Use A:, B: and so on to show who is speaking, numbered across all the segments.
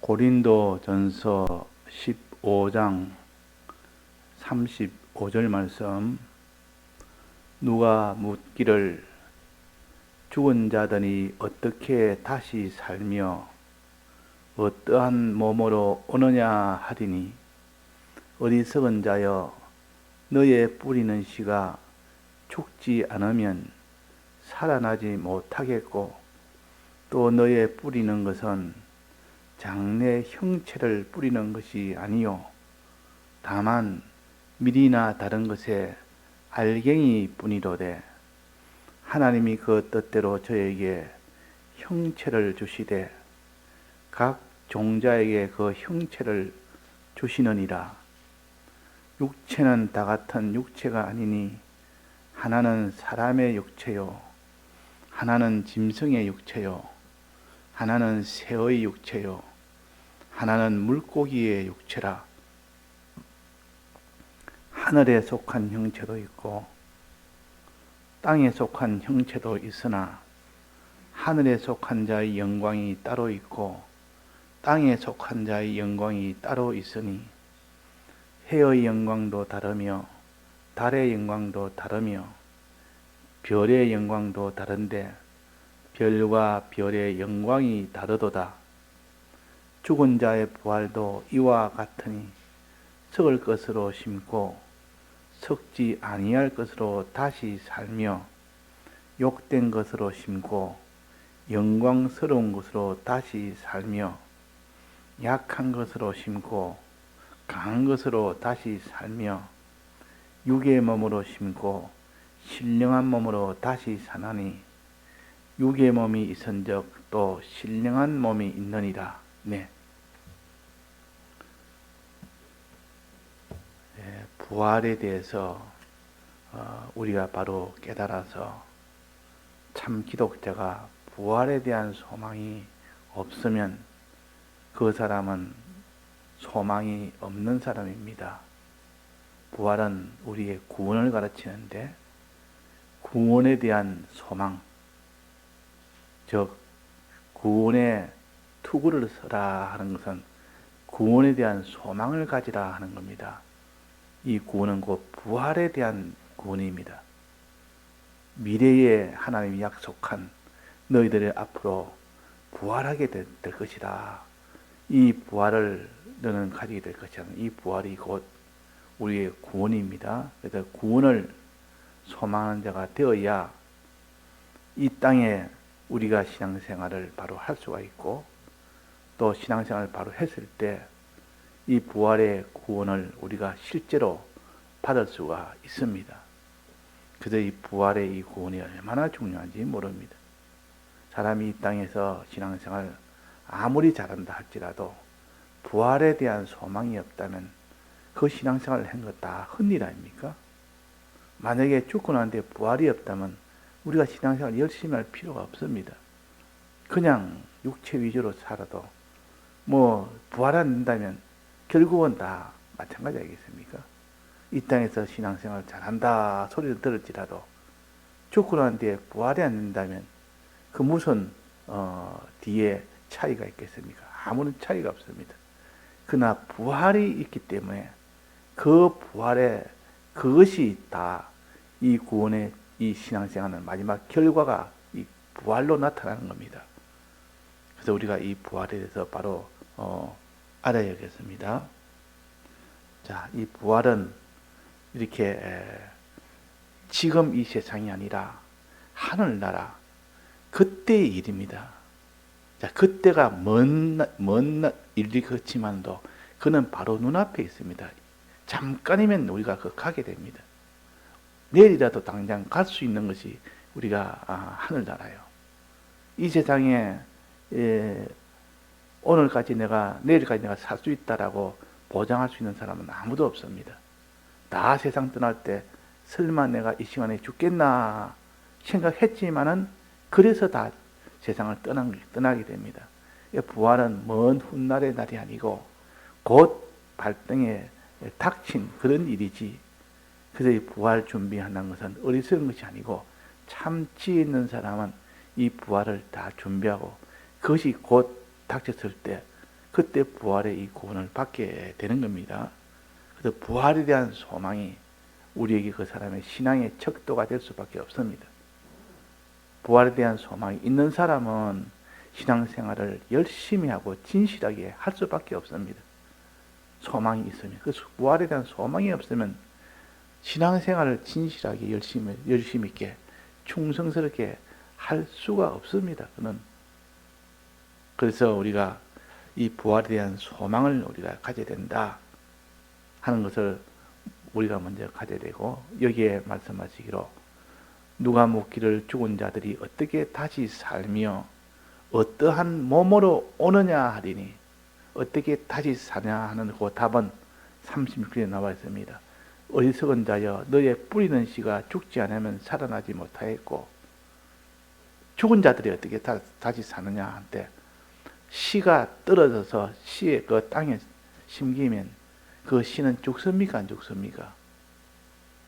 A: 고린도전서 15장 35절 말씀. 누가 묻기를 죽은 자들이 어떻게 다시 살며 어떠한 몸으로 오느냐 하리니, 어리석은 자여, 너의 뿌리는 씨가 죽지 않으면 살아나지 못하겠고, 또 너의 뿌리는 것은 장래 형체를 뿌리는 것이 아니요 다만 밀이나 다른 것의 알갱이 뿐이로되, 하나님이 그 뜻대로 저에게 형체를 주시되 각 종자에게 그 형체를 주시느니라. 육체는 다 같은 육체가 아니니, 하나는 사람의 육체요, 하나는 짐승의 육체요, 하나는 새의 육체요, 하나는 물고기의 육체라. 하늘에 속한 형체도 있고 땅에 속한 형체도 있으나, 하늘에 속한 자의 영광이 따로 있고 땅에 속한 자의 영광이 따로 있으니, 해의 영광도 다르며 달의 영광도 다르며 별의 영광도 다른데, 별과 별의 영광이 다르도다. 죽은 자의 부활도 이와 같으니, 썩을 것으로 심고 썩지 아니할 것으로 다시 살며, 욕된 것으로 심고 영광스러운 것으로 다시 살며, 약한 것으로 심고 강한 것으로 다시 살며, 육의 몸으로 심고 신령한 몸으로 다시 사나니, 육의 몸이 있은즉 또 신령한 몸이 있느니라. 부활에 대해서 우리가 바로 깨달아서, 참 기독자가 부활에 대한 소망이 없으면 그 사람은 소망이 없는 사람입니다. 부활은 우리의 구원을 가르치는데, 구원에 대한 소망, 즉 구원의 투구를 서라 하는 것은 구원에 대한 소망을 가지라 하는 겁니다. 이 구원은 곧 부활에 대한 구원입니다. 미래에 하나님이 약속한 너희들의 앞으로 부활하게 될 것이다. 이 부활을 너는 가지게 될 것이다. 이 부활이 곧 우리의 구원입니다. 그래서 구원을 소망하는 자가 되어야 이 땅에 우리가 신앙생활을 바로 할 수가 있고, 또 신앙생활을 바로 했을 때 이 부활의 구원을 우리가 실제로 받을 수가 있습니다. 그래서 이 부활의 이 구원이 얼마나 중요한지 모릅니다. 사람이 이 땅에서 신앙생활 아무리 잘한다 할지라도 부활에 대한 소망이 없다면 그 신앙생활을 한 것 다 헛일 아닙니까? 만약에 죽고 난 뒤에 부활이 없다면 우리가 신앙생활 열심히 할 필요가 없습니다. 그냥 육체 위주로 살아도 부활 안 된다면 결국은 다 마찬가지 아니겠습니까? 이 땅에서 신앙생활 잘한다 소리를 들을지라도 죽고 난 뒤에 부활이 안 된다면 그 무슨 뒤에 차이가 있겠습니까? 아무런 차이가 없습니다. 그러나 부활이 있기 때문에 그 부활에 그것이 다 이 구원의 이 신앙생활은 마지막 결과가 이 부활로 나타나는 겁니다. 그래서 우리가 이 부활에 대해서 바로 알아야겠습니다. 자, 이 부활은 이렇게 지금 이 세상이 아니라 하늘나라 그때의 일입니다. 자, 그때가 먼 일이 그렇지만도 그는 바로 눈앞에 있습니다. 잠깐이면 우리가 가게 됩니다. 내일이라도 당장 갈 수 있는 것이 우리가 하늘나라예요. 이 세상에 오늘까지 내일까지 내가 살 수 있다라고 보장할 수 있는 사람은 아무도 없습니다. 다 세상 떠날 때 설마 내가 이 시간에 죽겠나 생각했지만은 그래서 다 세상을 떠나게 됩니다. 부활은 먼 훗날의 날이 아니고 곧 발등에 닥친 그런 일이지, 그래서 이 부활 준비한다는 것은 어리석은 것이 아니고, 참 지혜 있는 사람은 이 부활을 다 준비하고 그것이 곧 닥쳤을 때 그때 부활의 이 구원을 받게 되는 겁니다. 그래서 부활에 대한 소망이 우리에게 그 사람의 신앙의 척도가 될 수밖에 없습니다. 부활에 대한 소망이 있는 사람은 신앙생활을 열심히 하고 진실하게 할 수밖에 없습니다. 소망이 있으면. 그래서 부활에 대한 소망이 없으면 신앙생활을 진실하게 열심히 있게 충성스럽게 할 수가 없습니다. 그는. 그래서 우리가 이 부활에 대한 소망을 우리가 가져야 된다 하는 것을 우리가 먼저 가져야 되고, 여기에 말씀하시기로 누가 묻기를 죽은 자들이 어떻게 다시 살며 어떠한 몸으로 오느냐 하리니, 어떻게 다시 사냐 하는 그 답은 36절에 나와 있습니다. 어리석은 자여, 너의 뿌리는 씨가 죽지 않으면 살아나지 못하였고, 죽은 자들이 어떻게 다시 사느냐 한때, 씨가 떨어져서 씨의 그 땅에 심기면 그 씨는 죽습니까 안 죽습니까?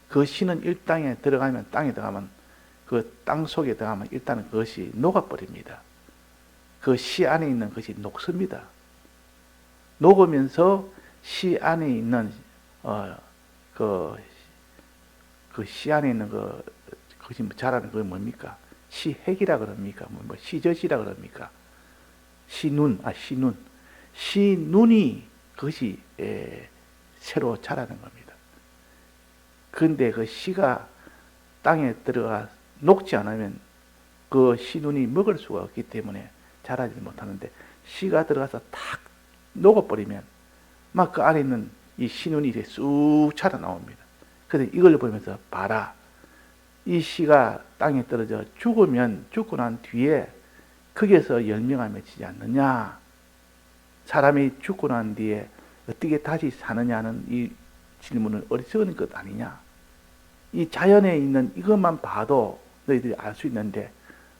A: 그 씨는 땅에 들어가면 그 땅 속에 들어가면 일단은 그것이 녹아버립니다. 그 씨 안에 있는 것이 녹습니다. 녹으면서 씨 안에 있는 그 씨 안에 있는 그것이 자라는 그게 뭡니까? 씨핵이라 그럽니까? 뭐 씨젖이라 그럽니까? 씨눈이 그것이 새로 자라는 겁니다. 그런데 그 씨가 땅에 들어가 녹지 않으면 그 씨눈이 먹을 수가 없기 때문에 자라지 못하는데, 씨가 들어가서 탁 녹아버리면 막 그 안에 있는 이 씨눈이 이렇게 쑥 자라 나옵니다. 그래서 이걸 보면서 봐라. 이 씨가 땅에 떨어져 죽고 난 뒤에 거기에서 열매가 맺히지 않느냐. 사람이 죽고 난 뒤에 어떻게 다시 사느냐는 이 질문은 어리석은 것 아니냐. 이 자연에 있는 이것만 봐도 너희들이 알 수 있는데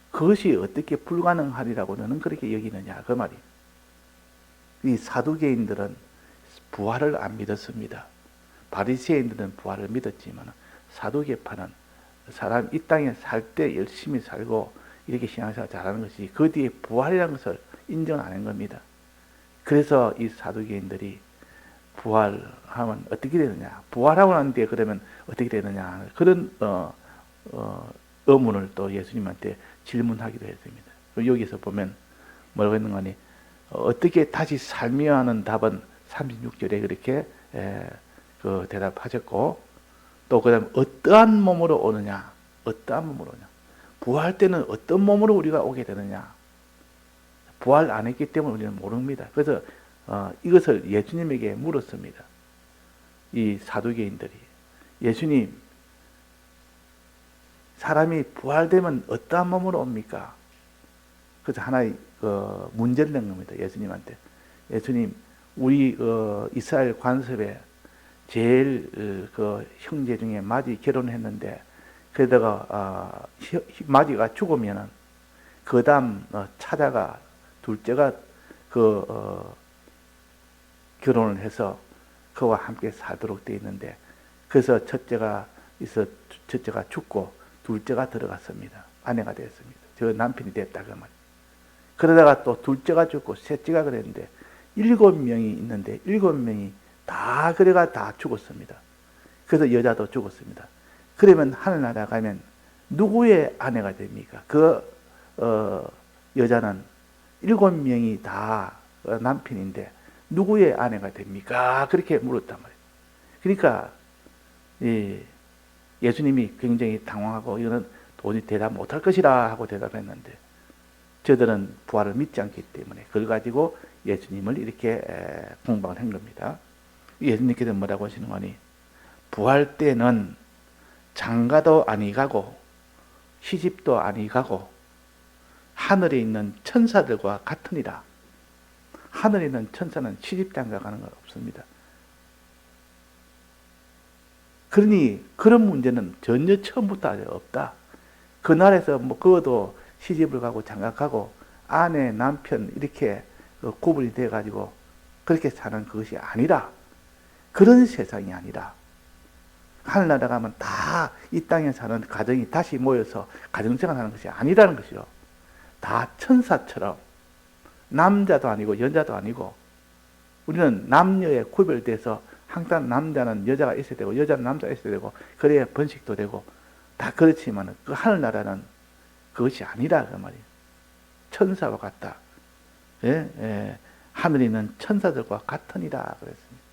A: 그것이 어떻게 불가능하리라고 너는 그렇게 여기느냐 그 말이. 이 사두개인들은 부활을 안 믿었습니다. 바리새인들은 부활을 믿었지만 사두개파는 사람 이 땅에 살 때 열심히 살고 이렇게 신앙생활 잘하는 것이 그 뒤에 부활이라는 것을 인정 안 한 겁니다. 그래서 이 사두개인들이 부활하면 어떻게 되느냐, 부활하고 난 뒤에 그러면 어떻게 되느냐, 그런 의문을 또 예수님한테 질문하기도 했습니다. 여기서 보면 뭐라고 했는가 하니, 어떻게 다시 살며 하는 답은 36절에 그렇게 그 대답하셨고, 또 그 다음에 어떠한 몸으로 오느냐, 부활 때는 어떤 몸으로 우리가 오게 되느냐, 부활 안 했기 때문에 우리는 모릅니다. 그래서 이것을 예수님에게 물었습니다. 이 사두개인들이, 예수님, 사람이 부활되면 어떠한 몸으로 옵니까? 그래서 하나의 문제를 낸 겁니다. 예수님한테. 예수님, 우리 이스라엘 관습에 제일 그 형제 중에 마지 결혼했는데, 그러다가 마지가 죽으면은 그 다음 차자가, 둘째가 결혼을 해서 그와 함께 살도록 되어 있는데, 그래서 첫째가 죽고 둘째가 들어갔습니다. 아내가 되었습니다. 저 남편이 됐다 그 말. 그러다가 또 둘째가 죽고 셋째가 그랬는데 7명이 있는데 7명이 다 그래가 다 죽었습니다. 그래서 여자도 죽었습니다. 그러면 하늘나라 가면 누구의 아내가 됩니까? 그 여자는 7명이 다 남편인데 누구의 아내가 됩니까? 그렇게 물었단 말이에요. 그러니까 예수님이 굉장히 당황하고 이거는 도저히 대답 못할 것이라 하고 대답했는데, 저들은 부활을 믿지 않기 때문에 그걸 가지고 예수님을 이렇게 공방을 한 겁니다. 예수님께서 뭐라고 하시는 거니, 부활 때는 장가도 아니 가고 시집도 아니 가고 하늘에 있는 천사들과 같으니라. 하늘에 있는 천사는 시집장가 가는 건 없습니다. 그러니 그런 문제는 전혀 처음부터 없다. 그날에서 그것도 시집을 가고 장가가고 아내, 남편 이렇게 구분이 돼가지고 그렇게 사는 그것이 아니라, 그런 세상이 아니라, 하늘나라 가면 다 이 땅에 사는 가정이 다시 모여서 가정생활하는 것이 아니라는 것이요. 다 천사처럼 남자도 아니고 여자도 아니고 우리는 남녀에 구별돼서 항상 남자는 여자가 있어야 되고 여자는 남자가 있어야 되고 그래야 번식도 되고 다 그렇지만 그 하늘나라는 그것이 아니라 그 말이에요. 천사와 같다. 예? 예. 하늘에 있는 천사들과 같으니라 그랬습니다.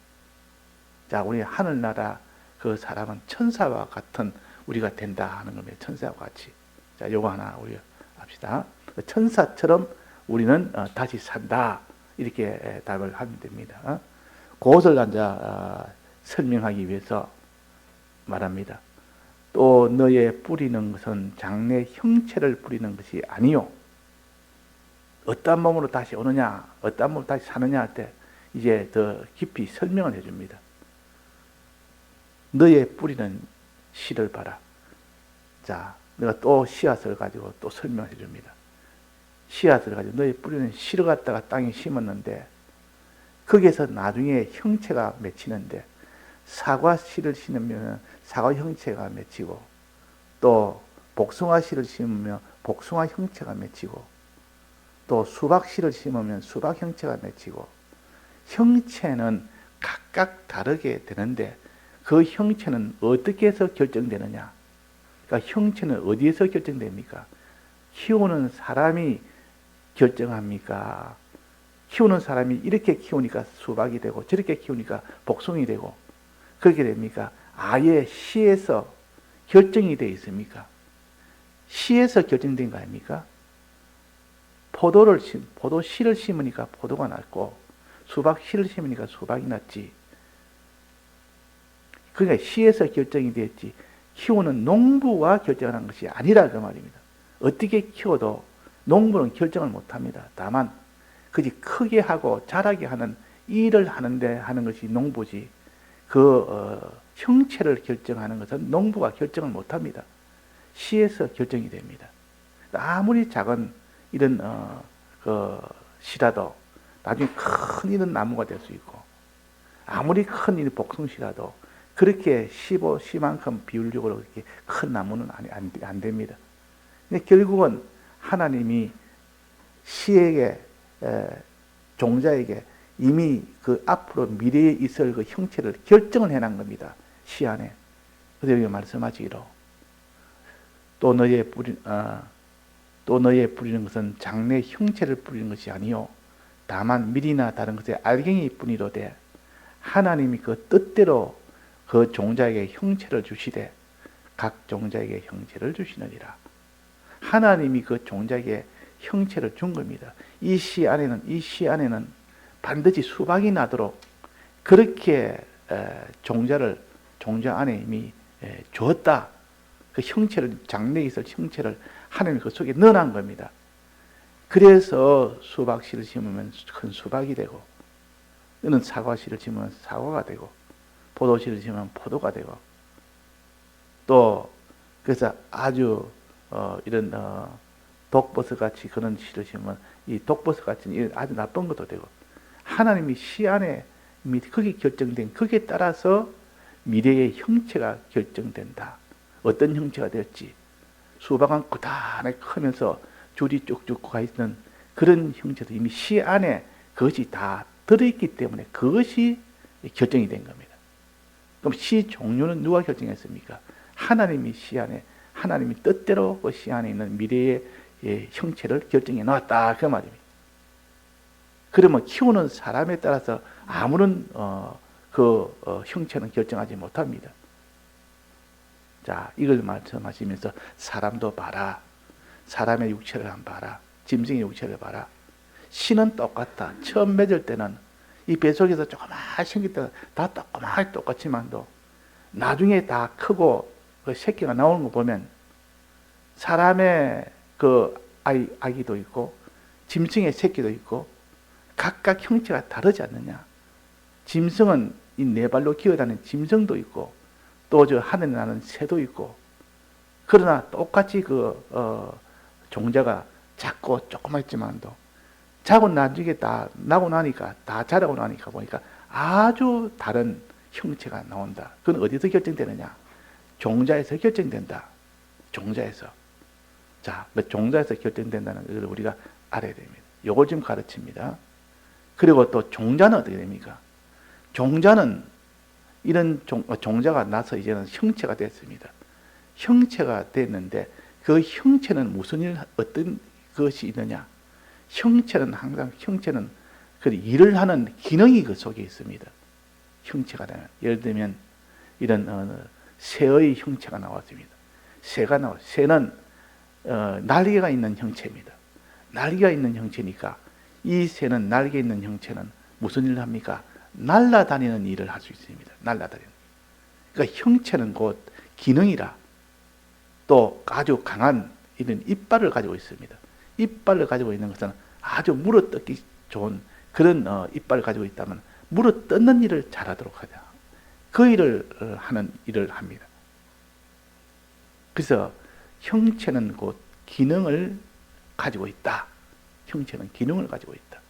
A: 자, 우리 하늘나라 그 사람은 천사와 같은 우리가 된다 하는 겁니다. 천사와 같이. 자, 요거 하나 우리 합시다. 천사처럼 우리는 다시 산다. 이렇게 답을 하면 됩니다. 그것을 앉아 설명하기 위해서 말합니다. 또 너의 뿌리는 것은 장래 형체를 뿌리는 것이 아니요. 어떠한 몸으로 다시 오느냐, 어떠한 몸으로 다시 사느냐 할 때 이제 더 깊이 설명을 해줍니다. 너의 뿌리는 씨를 봐라. 자, 내가 또 씨앗을 가지고 또 설명해 줍니다. 씨앗을 가지고 너의 뿌리는 씨를 갖다가 땅에 심었는데 거기에서 나중에 형체가 맺히는데 사과 씨를 심으면 사과 형체가 맺히고 또 복숭아 씨를 심으면 복숭아 형체가 맺히고 또 수박 씨를 심으면 수박 형체가 맺히고 형체는 각각 다르게 되는데 그 형체는 어떻게 해서 결정되느냐? 그러니까 형체는 어디에서 결정됩니까? 키우는 사람이 결정합니까? 키우는 사람이 이렇게 키우니까 수박이 되고 저렇게 키우니까 복숭이 되고 그렇게 됩니까? 아예 씨에서 결정이 되어 있습니까? 씨에서 결정된 거 아닙니까? 포도 씨를 심으니까 포도가 났고 수박 씨를 심으니까 수박이 났지. 그러니까 씨에서 결정이 되었지 키우는 농부가 결정하는 것이 아니라 그 말입니다. 어떻게 키워도 농부는 결정을 못합니다. 다만 그지 크게 하고 자라게 하는 일을 하는데 하는 것이 농부지 형체를 결정하는 것은 농부가 결정을 못합니다. 씨에서 결정이 됩니다. 아무리 작은 이런 씨라도 나중에 큰 이런 나무가 될 수 있고 아무리 큰 이 복숭씨라도 그렇게 씨만큼 비율적으로 그렇게 큰 나무는 안 됩니다. 근데 결국은 하나님이 씨에게 종자에게 이미 그 앞으로 미래에 있을 그 형체를 결정을 해놓은 겁니다. 씨 안에. 그래서 여기 말씀하시기로 또 너의 뿌리는 것은 장래 형체를 뿌리는 것이 아니요 다만 밀이나 다른 것의 알갱이 뿐이로되 하나님이 그 뜻대로 그 종자에게 형체를 주시되 각 종자에게 형체를 주시느니라. 하나님이 그 종자에게 형체를 준 겁니다. 이 씨 안에는 반드시 수박이 나도록 그렇게 종자 안에 이미 주었다. 그 형체를 장래에 있을 형체를 하나님이 그 속에 넣어놓은 겁니다. 그래서 수박 씨를 심으면 큰 수박이 되고 너는 사과 씨를 심으면 사과가 되고 포도 씨를 심으면 포도가 되고 또 그래서 아주 이런 독버섯 같이 그런 씨를 심으면 이 독버섯 같은 아주 나쁜 것도 되고 하나님이 씨 안에 그게 결정된 거기에 따라서 미래의 형체가 결정된다. 어떤 형체가 될지 수박은 고단하게 크면서 줄이 쭉쭉 가 있는 그런 형체도 이미 씨 안에 그것이 다 들어있기 때문에 그것이 결정이 된 겁니다. 그럼 씨 종류는 누가 결정했습니까? 하나님이 씨 안에 하나님이 뜻대로 그 씨 안에 있는 미래의 형체를 결정해 놨다 그 말입니다. 그러면 키우는 사람에 따라서 아무런 형체는 결정하지 못합니다. 자, 이걸 말씀하시면서 사람도 봐라. 사람의 육체를 한번 봐라. 짐승의 육체를 봐라. 씨는 똑같다. 처음 맺을 때는 이 뱃속에서 조그맣게 생길 때는 다 조그맣게 똑같지만도 나중에 다 크고 그 새끼가 나오는 거 보면 사람의 그 아기도 있고 짐승의 새끼도 있고 각각 형체가 다르지 않느냐. 짐승은 이 네 발로 기어다니는 짐승도 있고 또 저 하늘에 나는 새도 있고 그러나 똑같이 종자가 작고 조그맣지만도 자고 나중에 다 나고 나니까 다 자라고 나니까 보니까 아주 다른 형체가 나온다. 그건 어디서 결정되느냐? 종자에서 결정된다. 종자에서. 자, 종자에서 결정된다는 걸 우리가 알아야 됩니다. 요걸 좀 가르칩니다. 그리고 또 종자는 어떻게 됩니까? 종자는 이런 종자가 나서 이제는 형체가 됐습니다. 형체가 됐는데 그 형체는 무슨 일, 어떤 것이 있느냐? 형체는 항상 그 일을 하는 기능이 그 속에 있습니다. 형체가 되면 예를 들면 이런 새의 형체가 나왔습니다. 새는 날개가 있는 형체입니다. 날개가 있는 형체니까 이 새는 날개 있는 형체는 무슨 일을 합니까? 날아다니는 일을 할 수 있습니다. 날아다니는. 그러니까 형체는 곧 기능이라 또 아주 강한 이런 이빨을 가지고 있습니다. 이빨을 가지고 있는 것은 아주 물어뜯기 좋은 그런 이빨을 가지고 있다면 물어뜯는 일을 잘하도록 하자. 그 일을 하는 일을 합니다. 그래서 형체는 곧 기능을 가지고 있다. 형체는 기능을 가지고 있다.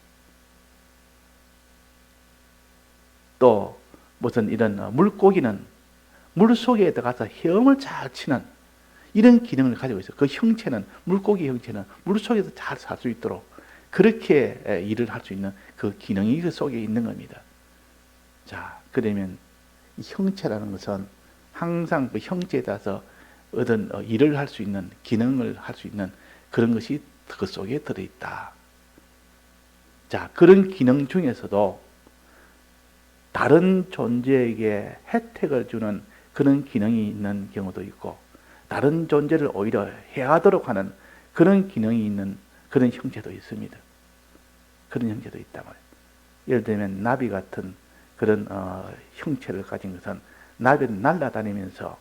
A: 또 무슨 이런 물고기는 물 속에 들어가서 헤엄을 잘 치는 이런 기능을 가지고 있어요. 그 형체는 물고기 형체는 물 속에서 잘 살 수 있도록 그렇게 일을 할 수 있는 그 기능이 그 속에 있는 겁니다. 자, 그러면 이 형체라는 것은 항상 그 형체에 따라서 어떤 일을 할 수 있는 기능을 할 수 있는 그런 것이 그 속에 들어있다. 자, 그런 기능 중에서도 다른 존재에게 혜택을 주는 그런 기능이 있는 경우도 있고 다른 존재를 오히려 해하도록 하는 그런 기능이 있는 그런 형체도 있습니다. 그런 형체도 있단 말이에요. 예를 들면 나비 같은 그런 형체를 가진 것은 나비는 날아다니면서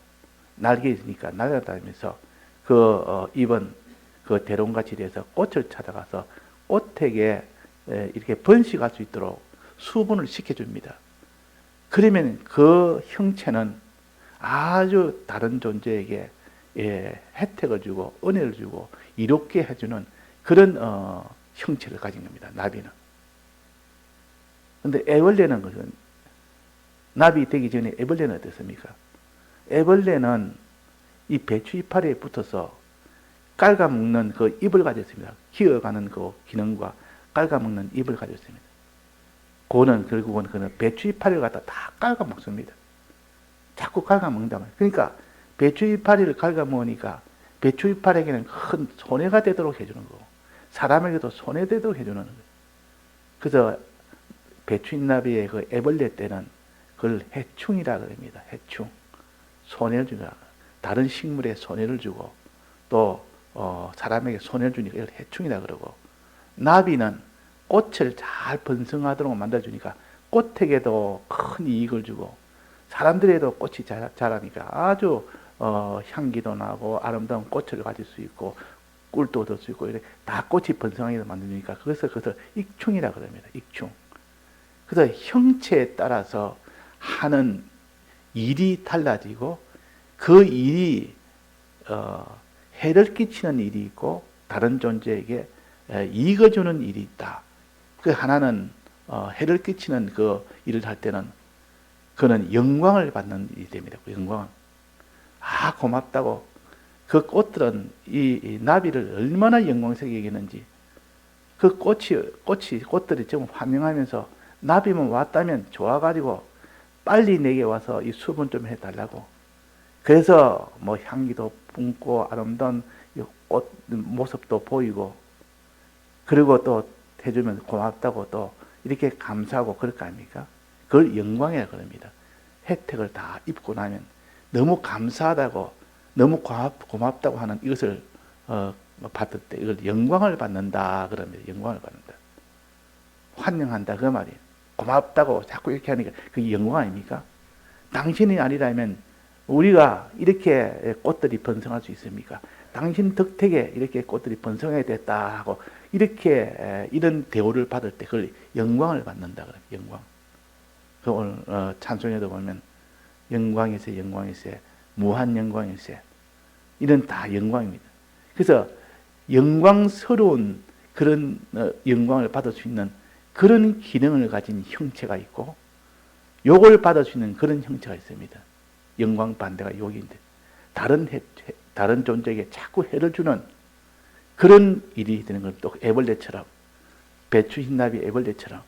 A: 날개 있으니까 날아다니면서 그 입은 그 대롱같이 돼서 꽃을 찾아가서 꽃에게 이렇게 번식할 수 있도록 수분을 시켜줍니다. 그러면 그 형체는 아주 다른 존재에게 혜택을 주고 은혜를 주고 이롭게 해주는 그런 형체를 가진 겁니다. 나비는. 그런데 애벌레는 것은 나비 되기 전에 애벌레는 어떻습니까? 애벌레는 이 배추 이파리에 붙어서 깔아먹는 그 입을 가졌습니다. 기어가는 그 기능과 깔아먹는 입을 가졌습니다. 그거는 결국은 그는 배추 이파리를 갖다 다 깔아먹습니다. 자꾸 깔아먹는다 말이에요. 그러니까 배추 이파리를 깔아먹으니까 배추 이파리에게는 큰 손해가 되도록 해주는 거고 사람에게도 손해되도록 해주는 거예요. 그래서 배추나비의 그 애벌레 때는 그걸 해충이라 그럽니다. 해충. 손해를 주니까 다른 식물에 손해를 주고 또 사람에게 손해를 주니까 이걸 해충이라 그러고 나비는 꽃을 잘 번성하도록 만들어주니까 꽃에게도 큰 이익을 주고 사람들에도 꽃이 자라니까 아주 향기도 나고 아름다운 꽃을 가질 수 있고 꿀도 얻을 수 있고 이래 다 꽃이 번성하게 만드니까 그것을 익충이라 그럽니다. 익충. 그래서 형체에 따라서 하는 일이 달라지고 그 일이 해를 끼치는 일이 있고 다른 존재에게 이익을 주는 일이 있다. 그 하나는 해를 끼치는 그 일을 할 때는 그는 영광을 받는 일이 됩니다. 영광. 아, 고맙다고. 그 꽃들은 이 나비를 얼마나 영광스럽게 여기는지 그 꽃들이 지금 환영하면서 나비만 왔다면 좋아가지고 빨리 내게 와서 이 수분 좀 해달라고. 그래서 뭐 향기도 뿜고 아름다운 꽃 모습도 보이고 그리고 또 해주면 고맙다고 또 이렇게 감사하고 그럴 거 아닙니까? 그걸 영광이라 그럽니다. 혜택을 다 입고 나면 너무 감사하다고 너무 고맙다고 하는 이것을 받을 때 이걸 영광을 받는다 그럽니다. 영광을 받는다. 환영한다 그 말이에요. 고맙다고 자꾸 이렇게 하니까 그게 영광 아닙니까? 당신이 아니라면 우리가 이렇게 꽃들이 번성할 수 있습니까? 당신 덕택에 이렇게 꽃들이 번성해야 됐다 하고 이렇게 이런 대우를 받을 때 그걸 영광을 받는다 그래요. 영광. 그 오늘 찬송에도 보면 영광이세 영광이세 무한 영광이세 이런 다 영광입니다. 그래서 영광스러운 그런 영광을 받을 수 있는 그런 기능을 가진 형체가 있고 욕을 받을 수 있는 그런 형체가 있습니다. 영광 반대가 욕인데 다른 존재에게 자꾸 해를 주는 그런 일이 되는 건 또 애벌레처럼 배추 흰나비 애벌레처럼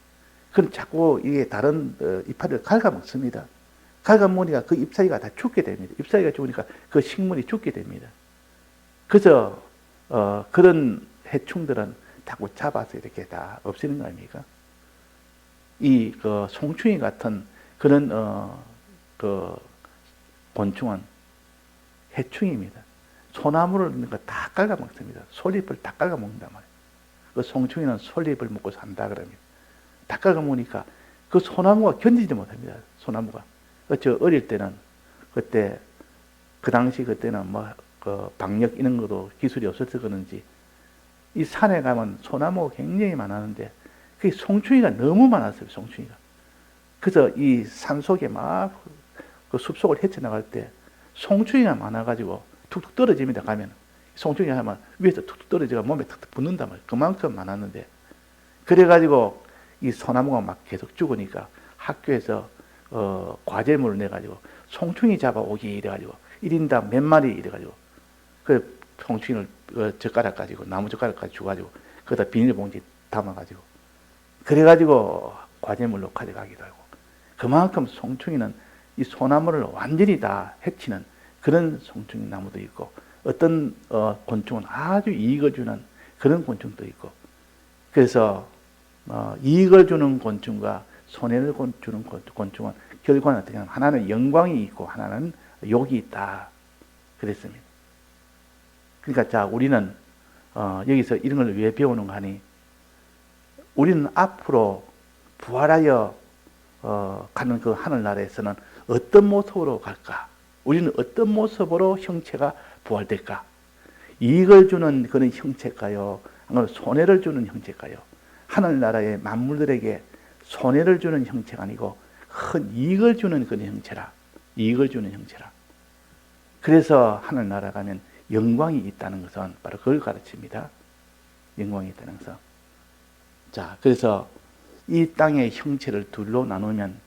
A: 그럼 자꾸 이게 다른 이파리를 갉아먹습니다. 갉아먹으니까 그 잎사귀가 다 죽게 됩니다. 잎사귀가 죽으니까 그 식물이 죽게 됩니다. 그래서 그런 해충들은 자꾸 잡아서 이렇게 다 없애는 거 아닙니까? 이 그 송충이 같은 그런 그 곤충은 해충입니다. 소나무를 다 깔아먹습니다. 솔잎을 다 깔아먹는단 말이에요. 그 송충이는 솔잎을 먹고 산다 그럽니다. 다 깔아먹으니까 그 소나무가 견디지 못합니다. 소나무가. 저 어릴 때는 그때 그 당시 그때는 뭐 그 방역 이런 것도 기술이 없어서 그런지 이 산에 가면 소나무가 굉장히 많았는데 그 송충이가 너무 많았어요. 송충이가. 그래서 이 산속에 막 그 숲속을 헤쳐나갈 때 송충이가 많아가지고 툭툭 떨어집니다. 가면 송충이가 하면 위에서 툭툭 떨어지가 몸에 툭툭 붙는단 말이에요. 그만큼 많았는데 그래가지고 이 소나무가 막 계속 죽으니까 학교에서 과제물을 내가지고 송충이 잡아오기 이래가지고 1인당 몇 마리 이래가지고 그 송충이를 젓가락 가지고 나무 젓가락까지 줘가지고 거기다 비닐봉지 담아가지고 그래가지고 과제물로 가져가기도 하고 그만큼 송충이는 이 소나무를 완전히 다 해치는 그런 송충이 나무도 있고 어떤 곤충은 아주 이익을 주는 그런 곤충도 있고 그래서 이익을 주는 곤충과 손해를 주는 곤충은 결과는 어떻게 하면 하나는 영광이 있고 하나는 욕이 있다 그랬습니다. 그러니까 자 우리는 여기서 이런 걸 왜 배우는가 하니 우리는 앞으로 부활하여 가는 그 하늘나라에서는 어떤 모습으로 갈까? 우리는 어떤 모습으로 형체가 부활될까? 이익을 주는 그런 형체일까요? 아니면 손해를 주는 형체일까요? 하늘나라의 만물들에게 손해를 주는 형체가 아니고 큰 이익을 주는 그런 형체라. 이익을 주는 형체라. 그래서 하늘나라 가면 영광이 있다는 것은 바로 그걸 가르칩니다. 영광이 있다는 것은. 자, 그래서 이 땅의 형체를 둘로 나누면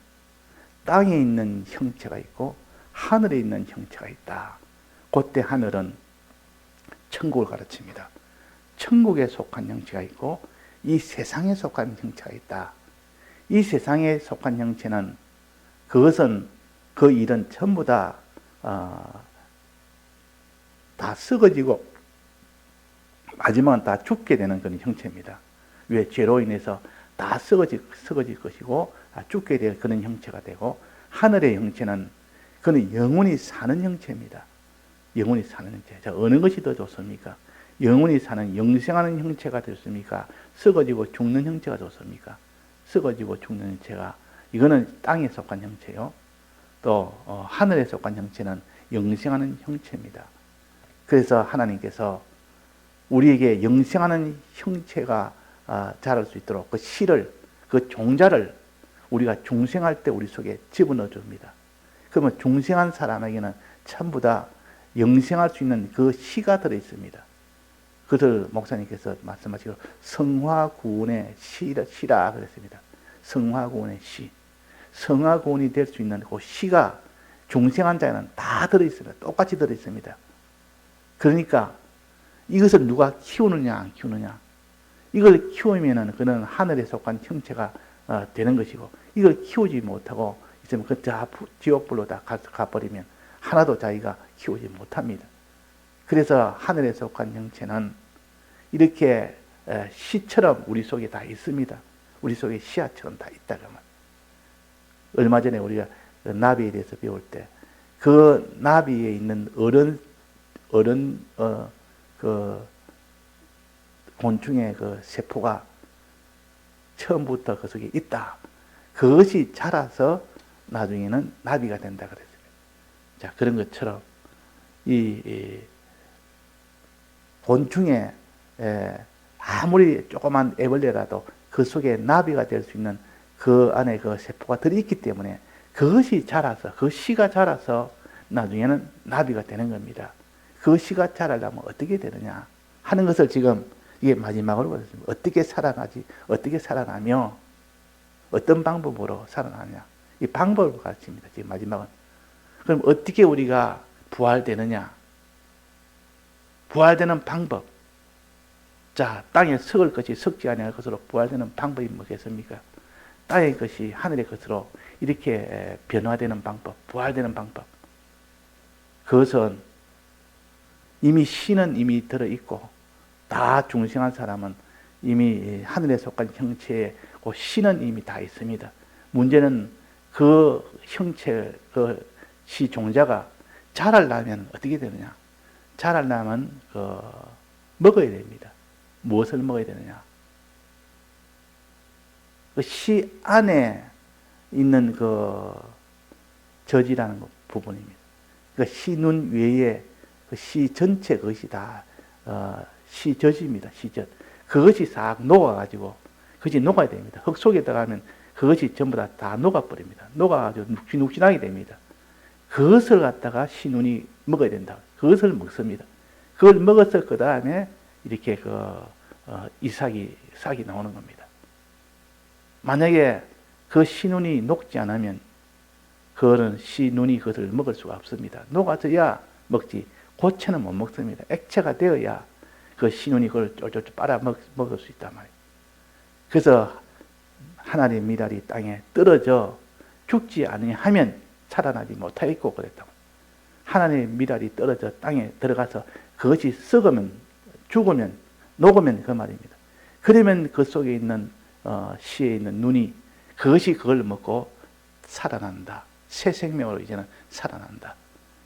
A: 땅에 있는 형체가 있고 하늘에 있는 형체가 있다. 그때 하늘은 천국을 가르칩니다. 천국에 속한 형체가 있고 이 세상에 속한 형체가 있다. 이 세상에 속한 형체는 그것은 그 일은 전부 다 썩어지고 마지막은 다 죽게 되는 그런 형체입니다. 왜? 죄로 인해서 다 썩어질 것이고 죽게 될 그런 형체가 되고 하늘의 형체는 그는 영원히 사는 형체입니다. 영원히 사는 형체. 자, 어느 것이 더 좋습니까? 영원히 사는 영생하는 형체가 됐습니까? 썩어지고 죽는 형체가 좋습니까? 썩어지고 죽는 형체가 이거는 땅에 속한 형체요. 또 하늘에 속한 형체는 영생하는 형체입니다. 그래서 하나님께서 우리에게 영생하는 형체가 자랄 수 있도록 그 씨를 그 종자를 우리가 중생할 때 우리 속에 집어넣어 줍니다. 그러면 중생한 사람에게는 전부 다 영생할 수 있는 그 씨가 들어 있습니다. 그들 목사님께서 말씀하시기로 성화구원의 씨라 그랬습니다. 성화구원의 씨. 성화구원이 될 수 있는 그 씨가 중생한 자에는 다 들어 있습니다. 똑같이 들어 있습니다. 그러니까 이것을 누가 키우느냐 안 키우느냐. 이걸 키우면은 그는 하늘에 속한 형체가 되는 것이고 이걸 키우지 못하고 있으면 그 지옥불로 다 가버리면 하나도 자기가 키우지 못합니다. 그래서 하늘에 속한 형체는 이렇게 씨처럼 우리 속에 다 있습니다. 우리 속에 씨앗처럼 다 있다 그러면 얼마 전에 우리가 나비에 대해서 배울 때 그 나비에 있는 그 곤충의 그 세포가 처음부터 그 속에 있다. 그것이 자라서 나중에는 나비가 된다 그랬습니다. 자, 그런 것처럼 이 곤충에 아무리 조그만 애벌레라도 그 속에 나비가 될 수 있는 그 안에 그 세포가 들어있기 때문에 그것이 자라서 그 씨가 자라서 나중에는 나비가 되는 겁니다. 그 씨가 자라려면 어떻게 되느냐 하는 것을 지금 이게 마지막으로 보겠습니다. 어떻게 살아나지? 어떻게 살아나며 어떤 방법으로 살아나냐? 이 방법을 가르칩니다. 지금 마지막은. 그럼 어떻게 우리가 부활되느냐? 부활되는 방법. 자, 땅에 썩을 것이 썩지 아니할 것으로 부활되는 방법이 뭐겠습니까? 땅의 것이 하늘의 것으로 이렇게 변화되는 방법, 부활되는 방법. 그것은 이미 신은 이미 들어있고 다 중생한 사람은 이미 하늘에 속한 형체에 그 신은 이미 다 있습니다. 문제는 그 형체, 그 시 종자가 자라려면 어떻게 되느냐? 자라려면 먹어야 됩니다. 무엇을 먹어야 되느냐? 그 시 안에 있는 그 젖이라는 부분입니다. 그 시눈 외에 그 시 전체 그것이 다 시젖입니다. 시젖. 그것이 싹 녹아가지고 그것이 녹아야 됩니다. 흙 속에 들어가면 그것이 전부 다 녹아버립니다. 녹아가지고 눅신눅신하게 됩니다. 그것을 갖다가 시눈이 먹어야 된다. 그것을 먹습니다. 그걸 먹어서 그 다음에 이렇게 싹이 나오는 겁니다. 만약에 그 시눈이 녹지 않으면 그거는 시눈이 그것을 먹을 수가 없습니다. 녹아져야 먹지. 고체는 못 먹습니다. 액체가 되어야 그 시눈이 그걸 쫄쫄 빨아 먹을 수 있단 말이에요. 그래서 하나님의 미랄이 땅에 떨어져 죽지 아니하면 살아나지 못하겠고 그랬다. 하나님의 미랄이 떨어져 땅에 들어가서 그것이 썩으면, 죽으면, 녹으면 그 말입니다. 그러면 그 속에 있는 시에 있는 눈이 그것이 그걸 먹고 살아난다. 새 생명으로 이제는 살아난다.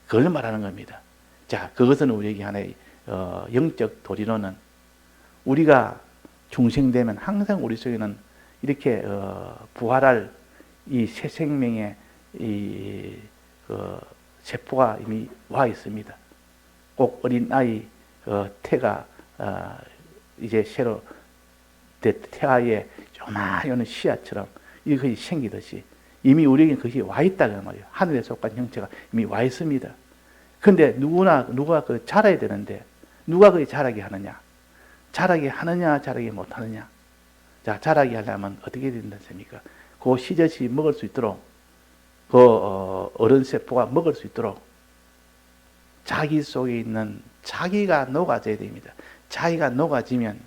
A: 그걸 말하는 겁니다. 자, 그것은 우리에게 하나의 영적 도리로는 우리가 중생되면 항상 우리 속에는 이렇게 부활할 이 새 생명의 이 세포가 이미 와 있습니다. 꼭 어린 아이 태가 이제 새로 태아에 조그마한 씨앗처럼 이것이 생기듯이 이미 우리에게 그것이 와 있다는 말이에요. 하늘에 속한 형체가 이미 와 있습니다. 근데 누가 그 자라야 되는데 누가 그 자라게 하느냐? 자라게 하느냐, 자라게 못하느냐? 자, 자라게 하려면 어떻게 된다습니까? 그 시젖이 먹을 수 있도록 그 어른 세포가 먹을 수 있도록 자기 속에 있는 자기가 녹아져야 됩니다. 자기가 녹아지면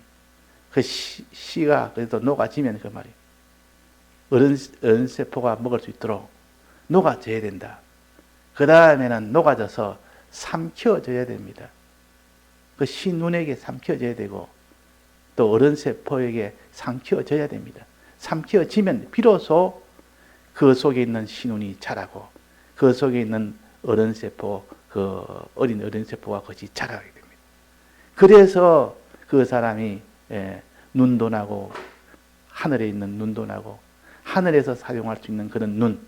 A: 그 씨가 그래도 녹아지면 그 말이에요. 어른 세포가 먹을 수 있도록 녹아져야 된다. 그 다음에는 녹아져서 삼켜져야 됩니다. 그 시눈에게 삼켜져야 되고 또 어른 세포에게 삼켜져야 됩니다. 삼켜지면 비로소 그 속에 있는 신운이 자라고 그 속에 있는 어른 세포, 그 어린 어린 세포가 그것이 자라게 됩니다. 그래서 그 사람이 눈도 나고 하늘에 있는 눈도 나고 하늘에서 사용할 수 있는 그런 눈,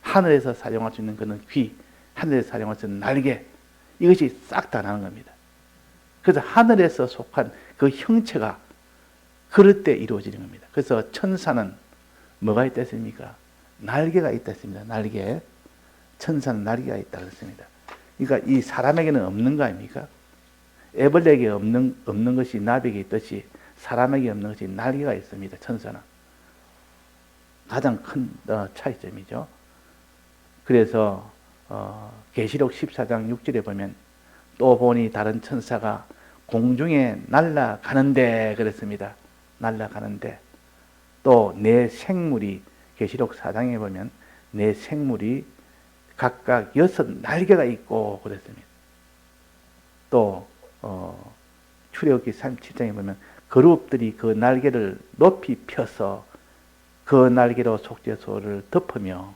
A: 하늘에서 사용할 수 있는 그런 귀, 하늘에서 사용할 수 있는 날개, 이것이 싹 다 나는 겁니다. 그래서 하늘에서 속한 그 형체가 그럴 때 이루어지는 겁니다. 그래서 천사는 뭐가 있다 했습니까? 날개가 있다 했습니다. 날개. 천사는 날개가 있다 그랬습니다. 그러니까 이 사람에게는 없는 거 아닙니까? 애벌레에게 없는 것이 나비에게 있듯이 사람에게 없는 것이 날개가 있습니다. 천사는. 가장 큰 차이점이죠. 그래서 계시록 14장 6절에 보면 또 보니 다른 천사가 공중에 날아가는데 그랬습니다. 날아가는데 또 내 생물이 계시록 4장에 보면 내 생물이 각각 6 날개가 있고 그랬습니다. 또 출애굽기 37장에 보면 그룹들이 그 날개를 높이 펴서 그 날개로 속죄소를 덮으며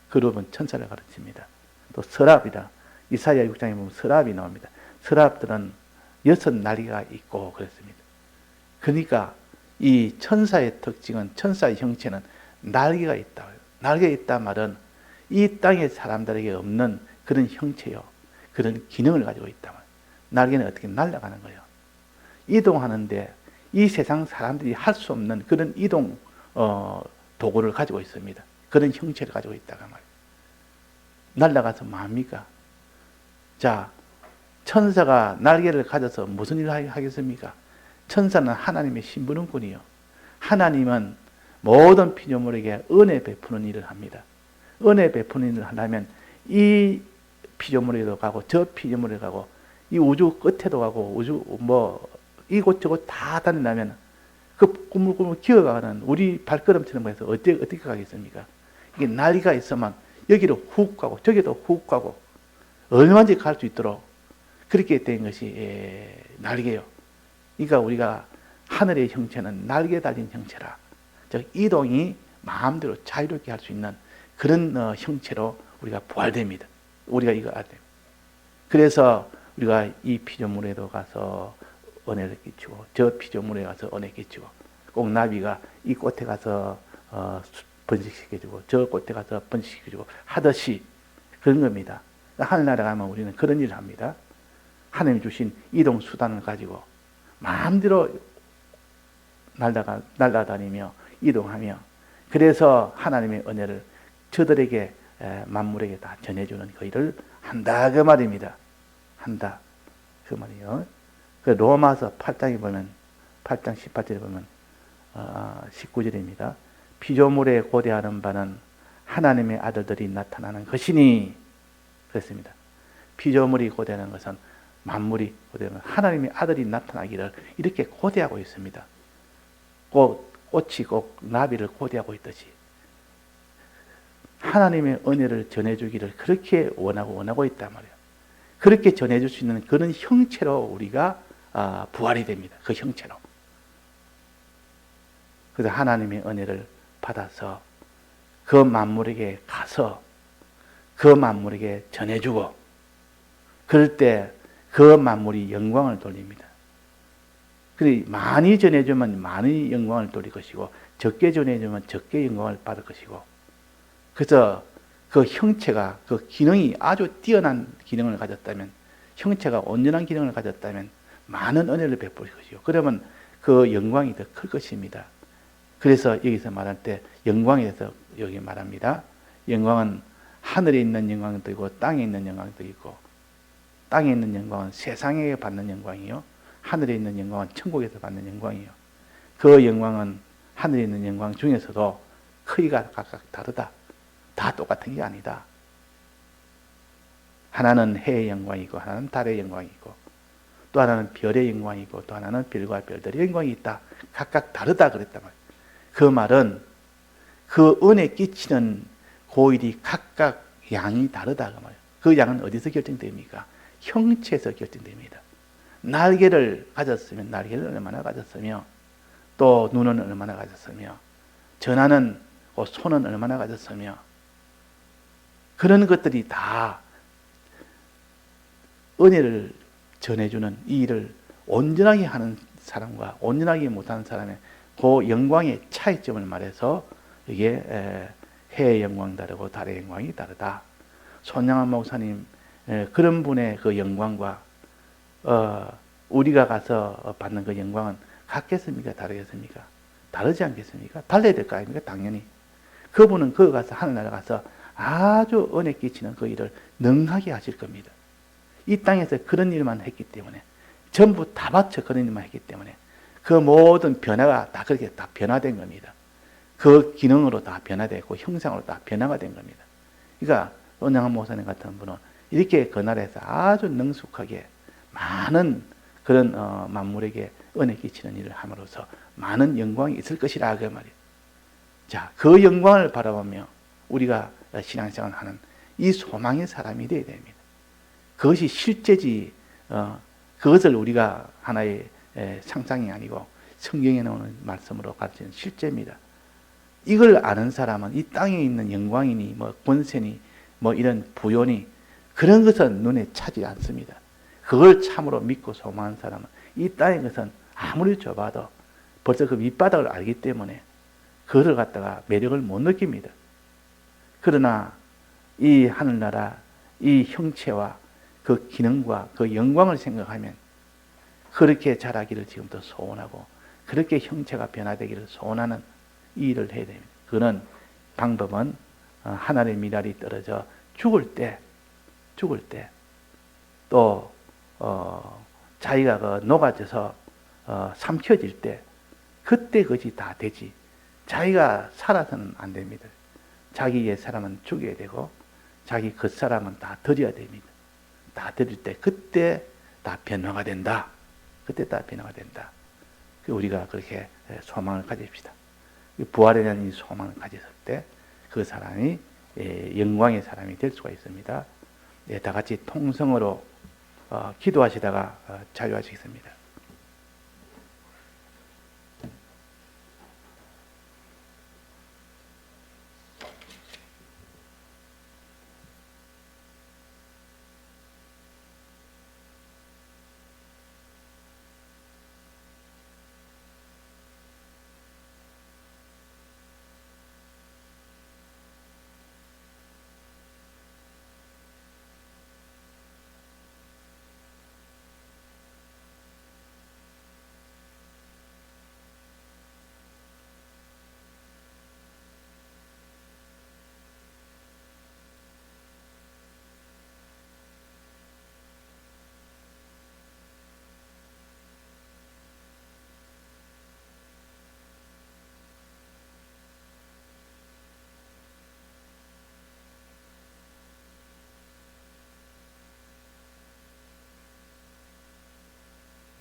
A: 그룹은 천사를 가르칩니다. 또 서랍이다. 이사야 6장에 보면 서랍이 나옵니다. 서랍들은 6 날개가 있고 그랬습니다. 그러니까 이 천사의 특징은, 천사의 형체는 날개가 있다. 날개가 있다 말은 이 땅의 사람들에게 없는 그런 형체요, 그런 기능을 가지고 있다. 날개는 어떻게 날아가는 거예요. 이동하는데 이 세상 사람들이 할 수 없는 그런 이동 도구를 가지고 있습니다. 그런 형체를 가지고 있다가 말이에요. 날아가서 뭐합니까? 자, 천사가 날개를 가져서 무슨 일을 하겠습니까? 천사는 하나님의 심부름꾼이요. 하나님은 모든 피조물에게 은혜 베푸는 일을 합니다. 은혜 베푸는 일을 하려면 이 피조물에도 가고 저 피조물에 가고 이 우주 끝에도 가고 우주 이곳저곳 다 다니려면 그 꾸물꾸물 기어가는 우리 발걸음처럼 해서 어떻게 가겠습니까? 이게 날개가 있으면 여기로 훅 가고 저기도 훅 가고 얼마든지 갈 수 있도록 그렇게 된 것이 날개요. 그러니까 우리가 하늘의 형체는 날개 달린 형체라. 즉 이동이 마음대로 자유롭게 할 수 있는 그런 형체로 우리가 부활됩니다. 우리가 이거 알아야 됩니다. 그래서 우리가 이 피조물에도 가서 은혜를 끼치고 저 피조물에 가서 은혜 끼치고 꼭 나비가 이 꽃에 가서 번식시켜주고 저 꽃에 가서 번식시켜주고 하듯이 그런 겁니다. 하늘나라 가면 우리는 그런 일을 합니다. 하나님이 주신 이동 수단을 가지고 마음대로 날아다니며 이동하며 그래서 하나님의 은혜를 저들에게 만물에게 다 전해주는 그 일을 한다 그 말입니다. 한다 그 말이요. 그 로마서 8장에 보면 8장 18절에 보면 19절입니다. 피조물에 고대하는 바는 하나님의 아들들이 나타나는 것이니 그랬습니다. 피조물이 고대하는 것은 만물이 고대하는 하나님의 아들이 나타나기를 이렇게 고대하고 있습니다. 꽃이 꼭 나비를 고대하고 있듯이 하나님의 은혜를 전해주기를 그렇게 원하고 있단 말이에요. 그렇게 전해줄 수 있는 그런 형체로 우리가 부활이 됩니다. 그 형체로. 그래서 하나님의 은혜를 받아서 그 만물에게 가서 그 만물에게 전해주고 그럴 때 그 만물이 영광을 돌립니다. 그래 많이 전해주면 많이 영광을 돌릴 것이고 적게 전해주면 적게 영광을 받을 것이고 그래서 그 형체가 그 기능이 아주 뛰어난 기능을 가졌다면 형체가 온전한 기능을 가졌다면 많은 은혜를 베풀 것이요. 그러면 그 영광이 더 클 것입니다. 그래서 여기서 말할 때 영광에 대해서 여기 말합니다. 영광은 하늘에 있는 영광도 있고 땅에 있는 영광도 있고 땅에 있는 영광은 세상에 받는 영광이요. 하늘에 있는 영광은 천국에서 받는 영광이요. 그 영광은 하늘에 있는 영광 중에서도 크기가 각각 다르다. 다 똑같은 게 아니다. 하나는 해의 영광이고 하나는 달의 영광이고 또 하나는 별의 영광이고 또 하나는 별과 별들의 영광이 있다. 각각 다르다 그랬단 말이에요. 그 말은 그 은혜 끼치는 고일이 각각 양이 다르다 그 말이에요. 그 양은 어디서 결정됩니까? 형체에서 결정됩니다. 날개를 가졌으면 날개를 얼마나 가졌으며 또 눈은 얼마나 가졌으며 전하는 손은 얼마나 가졌으며 그런 것들이 다 은혜를 전해주는 이 일을 온전하게 하는 사람과 온전하게 못하는 사람의 그 영광의 차이점을 말해서 이게 해의 영광이 다르고 달의 영광이 다르다. 손양한 목사님 그런 분의 그 영광과 우리가 가서 받는 그 영광은 같겠습니까? 다르겠습니까? 다르지 않겠습니까? 달라야 될 거 아닙니까? 당연히. 그분은 거기 가서 하늘나라 가서 아주 은혜 끼치는 그 일을 능하게 하실 겁니다. 이 땅에서 그런 일만 했기 때문에 전부 다 바쳐 그런 일만 했기 때문에 그 모든 변화가 다 그렇게 다 변화된 겁니다. 그 기능으로 다 변화되고 형상으로 다 변화가 된 겁니다. 그러니까 은양한 목사님 같은 분은 이렇게 그 나라에서 아주 능숙하게 많은 그런 만물에게 은혜 끼치는 일을 함으로써 많은 영광이 있을 것이라 그 말이에요. 자, 그 영광을 바라보며 우리가 신앙생활을 하는 이 소망의 사람이 되어야 됩니다. 그것이 실제지 그것을 우리가 하나의 상상이 아니고 성경에 나오는 말씀으로 가르치는 실제입니다. 이걸 아는 사람은 이 땅에 있는 영광이니 뭐 권세니 뭐 이런 부요니 그런 것은 눈에 차지 않습니다. 그걸 참으로 믿고 소망하는 사람은 이 땅의 것은 아무리 좁아도 벌써 그 밑바닥을 알기 때문에 그거를 갖다가 매력을 못 느낍니다. 그러나 이 하늘나라 이 형체와 그 기능과 그 영광을 생각하면 그렇게 자라기를 지금부터 소원하고 그렇게 형체가 변화되기를 소원하는 이 일을 해야 됩니다. 그는 방법은 하늘의 미랄이 떨어져 죽을 때 또 자기가 그 녹아져서 삼켜질 때 그때 그것이 다 되지. 자기가 살아서는 안 됩니다. 자기 옛 사람은 죽여야 되고 자기 겉사람은 다 드려야 됩니다. 다 드릴 때 그때 다 변화가 된다. 그때 다 변화가 된다. 우리가 그렇게 소망을 가집시다. 부활에 대한 이 소망을 가졌을 때 그 사람이 영광의 사람이 될 수가 있습니다. 다 같이 통성으로 기도하시다가 자유하시겠습니다.